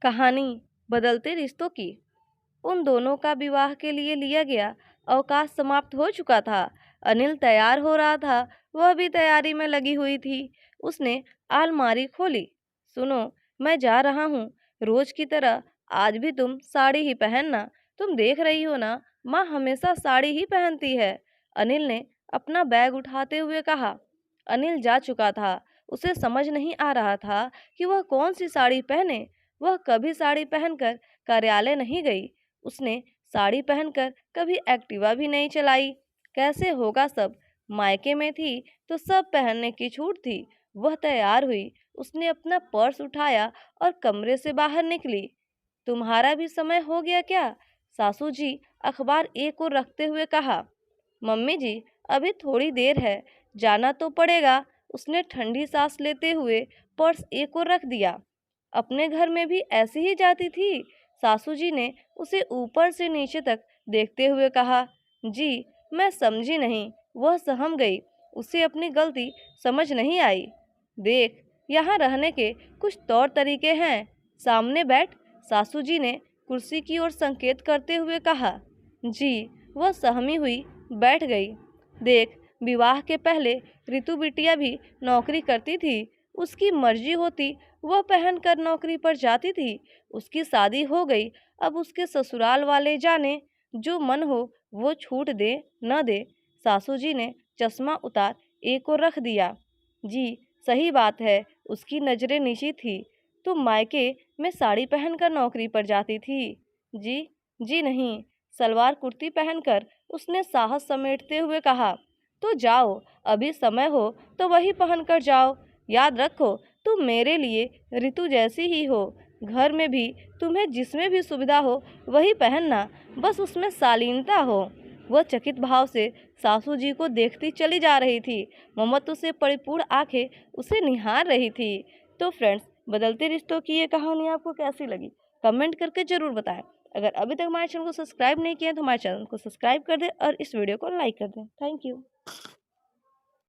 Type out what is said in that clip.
कहानी बदलते रिश्तों की। उन दोनों का विवाह के लिए लिया गया अवकाश समाप्त हो चुका था। अनिल तैयार हो रहा था, वह भी तैयारी में लगी हुई थी। उसने अलमारी खोली। सुनो, मैं जा रहा हूँ। रोज की तरह आज भी तुम साड़ी ही पहनना। तुम देख रही हो ना, माँ हमेशा साड़ी ही पहनती है। अनिल ने अपना बैग उठाते हुए कहा। अनिल जा चुका था। उसे समझ नहीं आ रहा था कि वह कौन सी साड़ी पहने। वह कभी साड़ी पहनकर कार्यालय नहीं गई। उसने साड़ी पहनकर कभी एक्टिवा भी नहीं चलाई। कैसे होगा सब। मायके में थी तो सब पहनने की छूट थी। वह तैयार हुई। उसने अपना पर्स उठाया और कमरे से बाहर निकली। तुम्हारा भी समय हो गया क्या? सासू जी अखबार एक ओर रखते हुए कहा। मम्मी जी, अभी थोड़ी देर है, जाना तो पड़ेगा। उसने ठंडी सांस लेते हुए पर्स एक ओर रख दिया। अपने घर में भी ऐसे ही जाती थी? सासू जी ने उसे ऊपर से नीचे तक देखते हुए कहा। जी, मैं समझी नहीं। वह सहम गई। उसे अपनी गलती समझ नहीं आई। देख, यहाँ रहने के कुछ तौर तरीके हैं। सामने बैठ। सासू जी ने कुर्सी की ओर संकेत करते हुए कहा। जी, वह सहमी हुई बैठ गई। देख, विवाह के पहले रितु बिटिया भी नौकरी करती थी। उसकी मर्जी होती वह पहनकर नौकरी पर जाती थी। उसकी शादी हो गई, अब उसके ससुराल वाले जाने। जो मन हो वो छूट दे न दे। सासू जी ने चश्मा उतार एक और रख दिया। जी, सही बात है, उसकी नजरें नीची थी। तुम मायके में साड़ी पहनकर नौकरी पर जाती थी? जी, जी नहीं, सलवार कुर्ती पहनकर। उसने साहस समेटते हुए कहा। तो जाओ, अभी समय हो तो वही पहनकर जाओ। याद रखो, तुम मेरे लिए ऋतु जैसी ही हो। घर में भी तुम्हें जिसमें भी सुविधा हो वही पहनना, बस उसमें शालीनता हो। वह चकित भाव से सासू जी को देखती चली जा रही थी। ममत्व से परिपूर्ण आंखें उसे निहार रही थी। तो फ्रेंड्स, बदलते रिश्तों की ये कहानी आपको कैसी लगी? कमेंट करके जरूर बताएं। अगर अभी तक हमारे चैनल को सब्सक्राइब नहीं किया है तो हमारे चैनल को सब्सक्राइब कर दें और इस वीडियो को लाइक कर दें। Thank you.